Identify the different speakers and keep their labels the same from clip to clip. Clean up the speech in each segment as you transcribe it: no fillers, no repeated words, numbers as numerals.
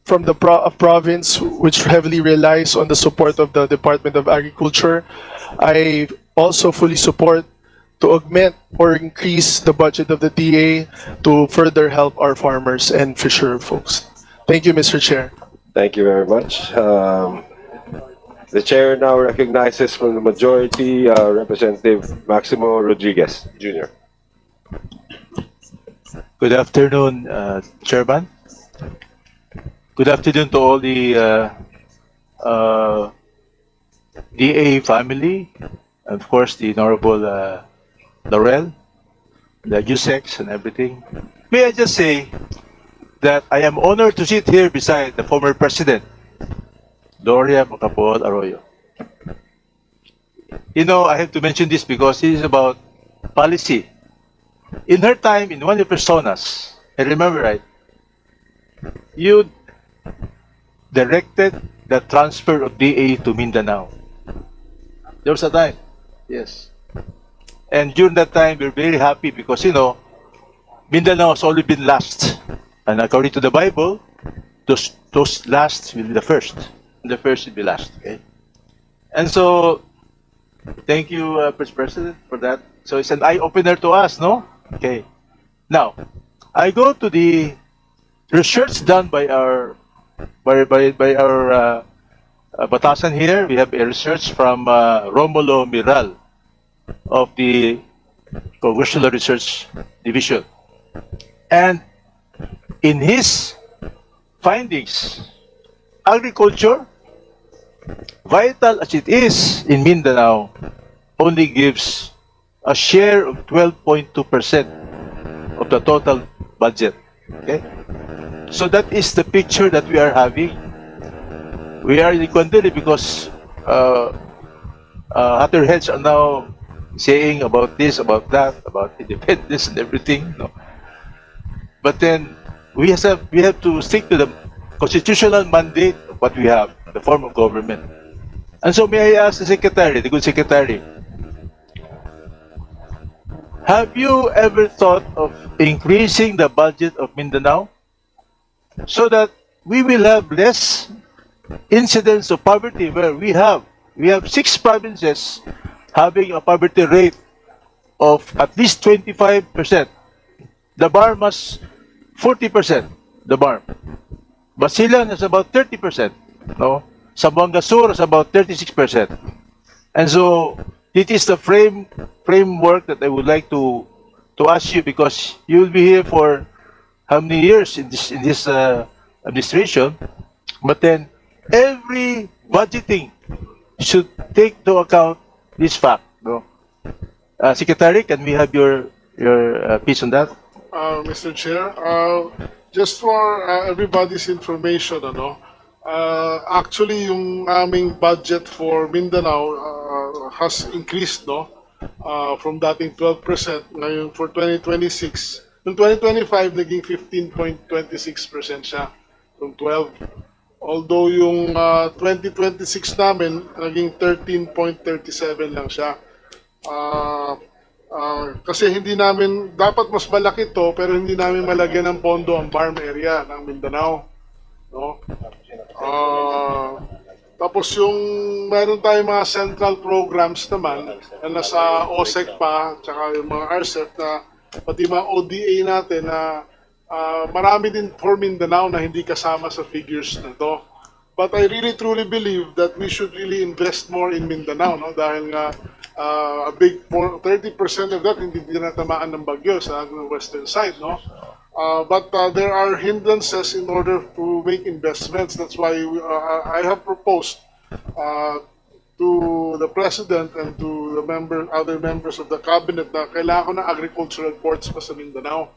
Speaker 1: from the province which heavily relies on the support of the Department of Agriculture. I also fully support to augment or increase the budget of the DA to further help our farmers and fisher folks. Thank you, Mr. Chair.
Speaker 2: Thank you very much. The chair now recognizes from the majority Representative Maximo Rodriguez, Jr.
Speaker 3: Good afternoon, Chairman. Good afternoon to all the DA family, and of course the Honorable Laurel, the USEX and everything. May I just say that I am honored to sit here beside the former President, Gloria Macapagal Arroyo. You know, I have to mention this because it is about policy. In her time, in one of your personas, I remember right, you directed the transfer of DA to Mindanao. There was a time, yes. And during that time, we were very happy because, you know, Mindanao has only been last. And according to the Bible, those last will be the first. And the first will be last, okay? And so, thank you, President, for that. So it's an eye-opener to us, no? Okay. Now, I go to the research done by our Batasan here. We have a research from Romulo Miral of the Congressional Research Division. And in his findings, agriculture, vital as it is in Mindanao, only gives a share of 12.2% of the total budget. Okay? So that is the picture that we are having. We are in Equandiri because other heads are now saying about this, about that, about independence and everything. No. But then we have to stick to the constitutional mandate of what we have, the form of government. And so may I ask the Secretary, the good Secretary, have you ever thought of increasing the budget of Mindanao so that we will have less incidents of poverty where we have 6 provinces having a poverty rate of at least 25%. The BAR must 40%, the BAR. Basilan is about 30%. No? Zamboanga Sur is about 36%. And so it is the framework that I would like to ask you, because you will be here for how many years in this administration, but then every budgeting should take into account this fact. No? Secretary, can we have your piece on that?
Speaker 4: Mr. Chair, just for everybody's information, actually yung aming budget for Mindanao has increased, no? From dating 12%, ngayon for 2026. Noong 2025, naging 15.26% siya from 12. Although yung 2026 namin, naging 13.37 lang siya. Kasi hindi namin, dapat mas malaki to, pero hindi namin malagyan ng pondo ang farm area ng Mindanao. No? Tapos yung meron tayong mga central programs naman na nasa OSEC pa, tsaka yung mga RCEP na pati mga ODA natin na marami din for Mindanao na hindi kasama sa figures na to. But I really truly believe that we should really invest more in Mindanao, no? Dahil nga a big 30% of that hindi tinatamaan ng bagyo sa western side, no? But there are hindrances in order to make investments. That's why I have proposed to the President and to the other members of the Cabinet na kailangan ko ng agricultural ports pa sa Mindanao.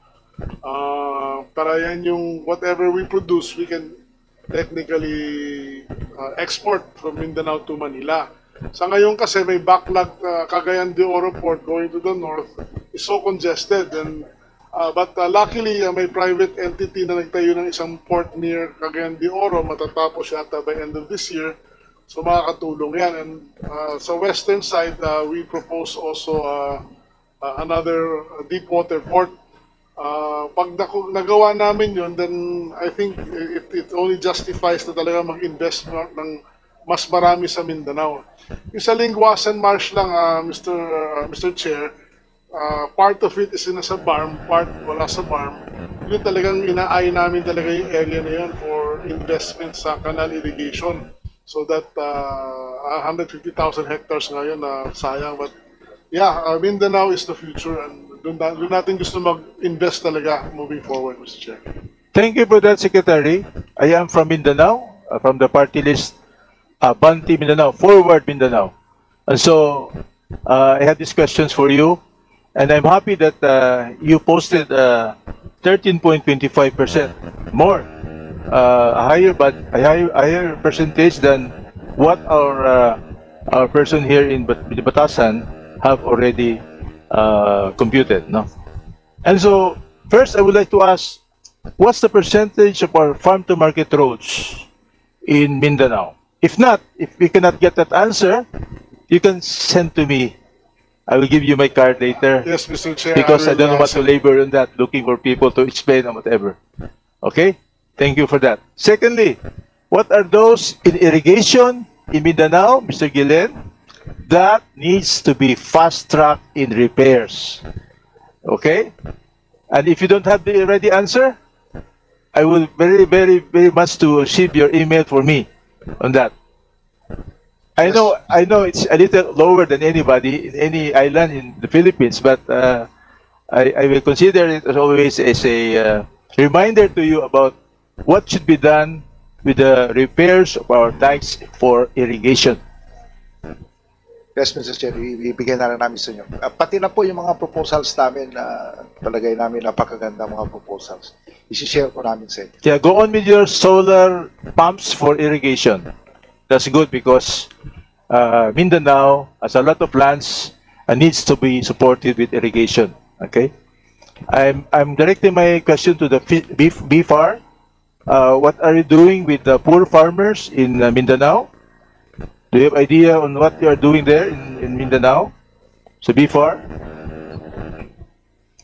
Speaker 4: Para yan yung whatever we produce, we can technically export from Mindanao to Manila. Sa ngayon kasi may backlog, Cagayan de Oro Port going to the north is so congested, and but luckily may private entity na nagtayo ng isang port near Cagayan de Oro, matatapos yata by end of this year, so makakatulong yan. And sa western side, we propose also another deep water port Pag nagawa namin yun, then I think it only justifies na talaga mag-invest ng mas marami sa Mindanao. Yung sa Linguasan Marsh lang, Mr. Chair, part of it is nasa BARM, part wala sa BARM. Yun talagang inaay namin talaga yung area na yun for investment sa canal irrigation. So that 150,000 hectares ngayon na sayang. But yeah, Mindanao is the future and doon natin gusto mag-invest talaga moving forward, Mr. Chair.
Speaker 3: Thank you for that, Secretary. I am from Mindanao, from the party list, Banti Mindanao, Forward Mindanao. And so, I have these questions for you, and I'm happy that you posted 13.25% more, a higher percentage than what our person here in Batasan have already computed, no? And so, first I would like to ask, what's the percentage of our farm-to-market roads in Mindanao? If not, if we cannot get that answer, you can send to me. I will give you my card later.
Speaker 4: Yes, Mr. Chair.
Speaker 3: Because I don't want to labor on that, looking for people to explain or whatever. Okay? Thank you for that. Secondly, what are those in irrigation in Mindanao, Mr. Guillen, that needs to be fast-tracked in repairs? Okay? And if you don't have the ready answer, I will very much to receive your email for me on that. I know it's a little lower than anybody in any island in the Philippines, but I will consider it as always as a reminder to you about what should be done with the repairs of our dikes for irrigation.
Speaker 5: Yes, Mr. Chair, ibigay na lang namin sa inyo. Pati na po yung mga proposals namin na palagay namin napakaganda mga proposals. I-share ko namin sa inyo.
Speaker 3: Yeah, go on with your solar pumps for irrigation. That's good because Mindanao has a lot of lands and needs to be supported with irrigation. Okay, I'm directing my question to the BFAR. What are you doing with the poor farmers in Mindanao? Do you have idea on what you are doing there in Mindanao? So BFAR?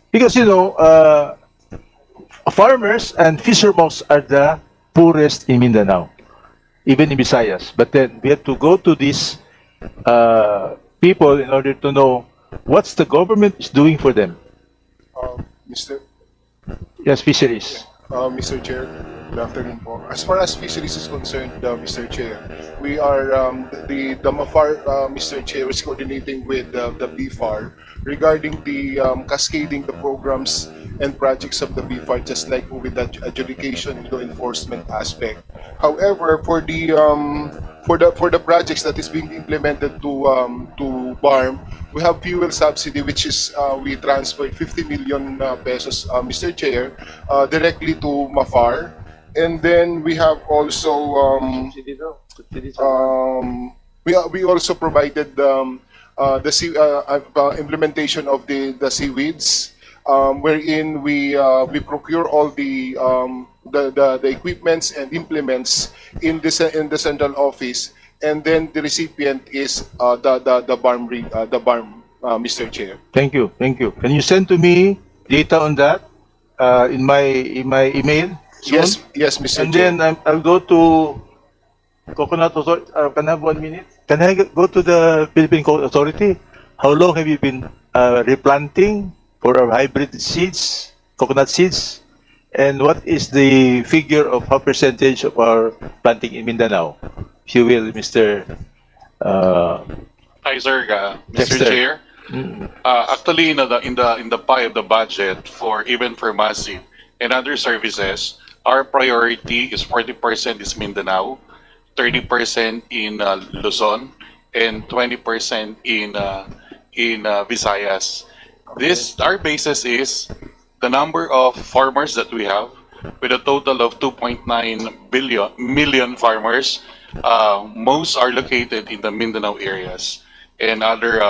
Speaker 3: Because you know, farmers and fishermen are the poorest in Mindanao, even in Visayas. But then we have to go to these people in order to know what's the government is doing for them.
Speaker 6: Mr.
Speaker 3: Yes, fisheries.
Speaker 6: Mr. Chair, good afternoon po. As far as fisheries is concerned, Mr. Chair, we are, the MAFAR, Mr. Chair, is coordinating with the BFAR regarding the cascading the programs and projects of the BFAR, just like with the adjudication law enforcement aspect. However, for the projects that is being implemented to BARM, we have fuel subsidy, which is we transferred 50 million pesos, Mr. Chair, directly to MAFAR, and then we have also we also provided the implementation of the seaweeds, wherein we procure all the equipments and implements in the central office, and then the recipient is the BARM, Mr. Chair.
Speaker 3: Thank you. Can you send to me data on that in my email? Soon?
Speaker 6: Yes, Mr.
Speaker 3: And
Speaker 6: Chair.
Speaker 3: then I'll go to Coconut Authority. Can I have 1 minute? Can I go to the Philippine Coconut Authority? How long have you been replanting for our hybrid seeds, coconut seeds? And what is the figure of how percentage of our planting in Mindanao? If you will, Mr.
Speaker 7: Hi, sir. Mr.
Speaker 3: Dexter.
Speaker 7: Chair. Actually, in the pie of the budget for Massive and other services, our priority is 40% is Mindanao, 30% in Luzon, and 20% in Visayas. Our basis is the number of farmers that we have, with a total of 2.9 million farmers. Most are located in the Mindanao areas, and other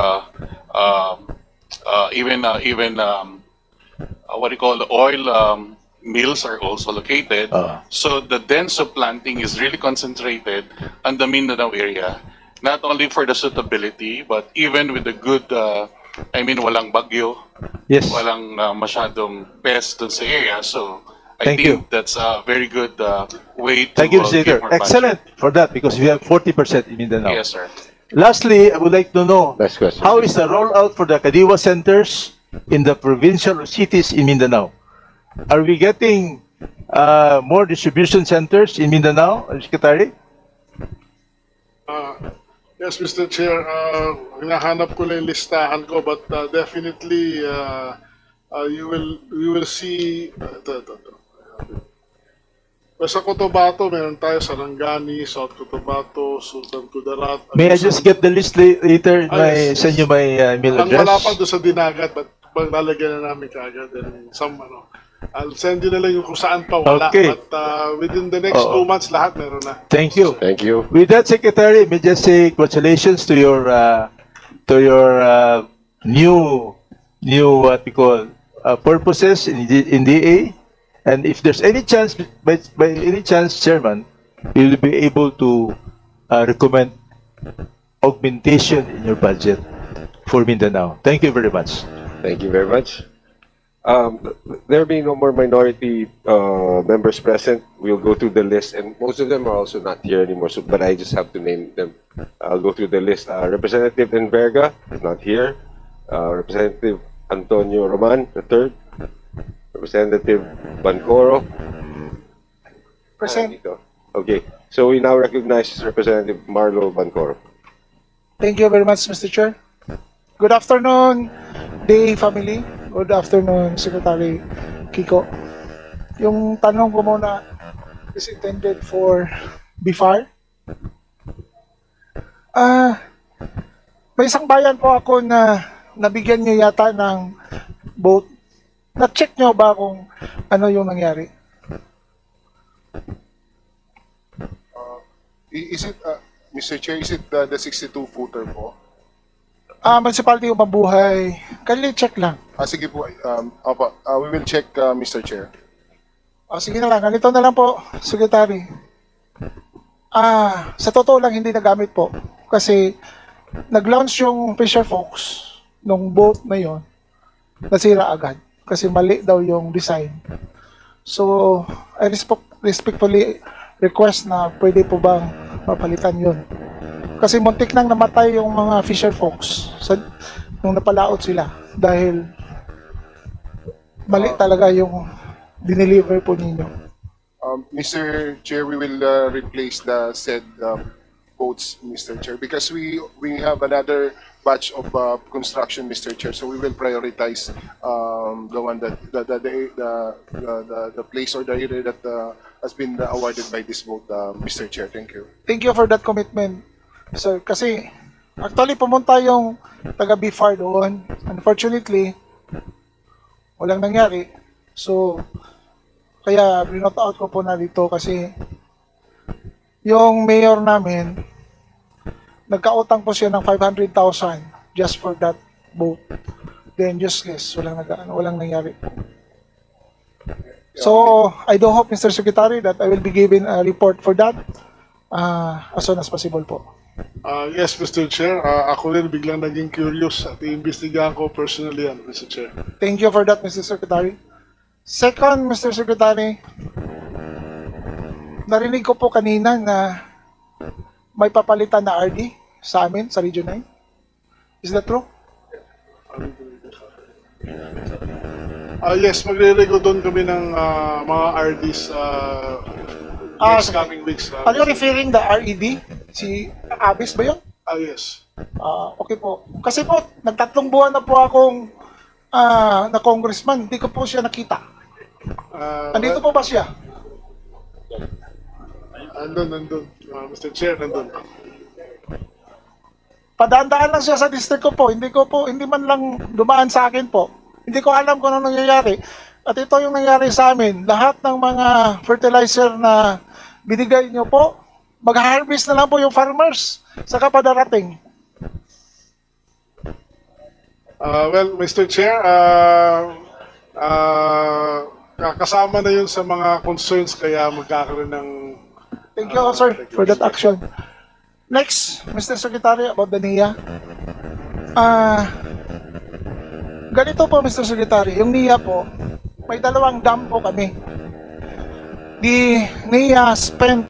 Speaker 7: even what do you call the oil mills are also located. So the dense of planting is really concentrated on the Mindanao area, not only for the suitability, but even with the good, walang bagyo,
Speaker 3: Yes.
Speaker 7: walang masyadong pest dun sa area. So I
Speaker 3: Thank
Speaker 7: think
Speaker 3: you.
Speaker 7: that's a very good way to
Speaker 3: Thank you, Mr.
Speaker 7: give
Speaker 3: Leader.
Speaker 7: more budget.
Speaker 3: Excellent for that because we have 40% in Mindanao.
Speaker 7: Yes, sir.
Speaker 3: Lastly, I would like to know
Speaker 2: Last question.
Speaker 3: how is the rollout for the Kadiwa centers in the provincial cities in Mindanao? Are we getting more distribution centers in Mindanao, Secretary?
Speaker 4: Yes, Mr. Chair, hinahanap ko lang yung listahan ko, but definitely you will see ito. Sa Cotabato, meron tayo Sarangani, South Cotabato, Sultan Kudarat.
Speaker 3: May I just get the list later?
Speaker 4: Yes.
Speaker 3: Send you my email
Speaker 4: Ang wala pa
Speaker 3: address?
Speaker 4: doon sa Dinagat, but lalagyan na namin kaagad. And I'll send you na lang yung kung saan pa wala.
Speaker 3: Okay.
Speaker 4: But within the next 2 months, lahat meron na.
Speaker 3: Thank you.
Speaker 2: Thank you.
Speaker 3: With that, Secretary, may just say congratulations to your new what we call purposes in DA. And if there's any chance, by any chance, Chairman, you will be able to recommend augmentation in your budget for Mindanao. Thank you very much.
Speaker 2: Thank you very much. There being no more minority members present, we'll go through the list, and most of them are also not here anymore. So, but I just have to name them. I'll go through the list. Representative Enverga is not here. Representative Antonio Roman III. Representative Bancoro.
Speaker 8: Present.
Speaker 2: Okay, so we now recognize Representative Marlo Bancoro.
Speaker 8: Thank you very much, Mr. Chair. Good afternoon, DA family. Good afternoon, Secretary Kiko. Yung tanong ko muna is intended for BIFAR. May isang bayan po ako na nabigyan niyo yata ng vote. Na-check niyo ba kung ano yung nangyari?
Speaker 6: Is it, Mr. Chair, is it the 62-footer po?
Speaker 8: Municipality yung Mabuhay. Kindly check lang.
Speaker 6: Sige po, we will check, Mr. Chair.
Speaker 8: Sige na lang. Ganito na lang po, Secretary. Sa totoo lang, hindi nagamit po. Kasi nag-launch yung Fisher Fox nung boat na yon, nasira agad. Kasi mali daw yung design. So, I respectfully request na pwede po bang mapalitan yun. Kasi muntik nang namatay yung mga Fisher Fox nung napalaot sila. Dahil mali talaga yung dineliver po ninyo.
Speaker 6: Mr. Chair, we will replace the said boats, Mr. Chair, because we have another batch of construction, Mr. Chair. So we will prioritize the one that the place or the area that has been awarded by this vote, Mr. Chair. Thank you.
Speaker 8: Thank you for that commitment, sir. Kasi actually pumunta yung taga BIFAR doon. Unfortunately, walang nangyari. So kaya binout out ko po na dito kasi yung mayor namin nagkautang po siya ng 500,000 just for that boat. Then useless, walang nangyari po. So I do hope, Mr. Secretary, that I will be given a report for that as soon as possible po.
Speaker 4: Yes, Mr. Chair. Ako rin biglang naging curious at iimbestigahan ko personally yan, Mr. Chair.
Speaker 8: Thank you for that, Mr. Secretary. Second, Mr. Secretary, narinig ko po kanina na may papalitan na RD sa amin, sa Region 9. Is that true?
Speaker 4: Yes, magre-rego doon kami ng mga RDs next coming weeks.
Speaker 8: Are you referring the RED? Si Abis ba yun?
Speaker 4: Yes.
Speaker 8: Okay po. Kasi po, nagtatlong buwan na po akong na congressman. Hindi ko po siya nakita. Andito po ba siya?
Speaker 4: Nandun. Mr. Chair, nandun.
Speaker 8: Padaan-daan lang siya sa district ko po. Hindi man lang dumaan sa akin po. Hindi ko alam kung ano nangyayari. At ito yung nangyari sa amin. Lahat ng mga fertilizer na binigay nyo po, mag-harvest na lang po yung farmers. Saka padarating.
Speaker 4: Well, Mr. Chair, kasama na yun sa mga concerns kaya magkakaroon ng...
Speaker 8: Thank you, sir, for that action. Next, Mr. Secretary, about the NIA. ganito po, Mr. Secretary, yung NIA po, may dalawang dam po kami. The NIA spent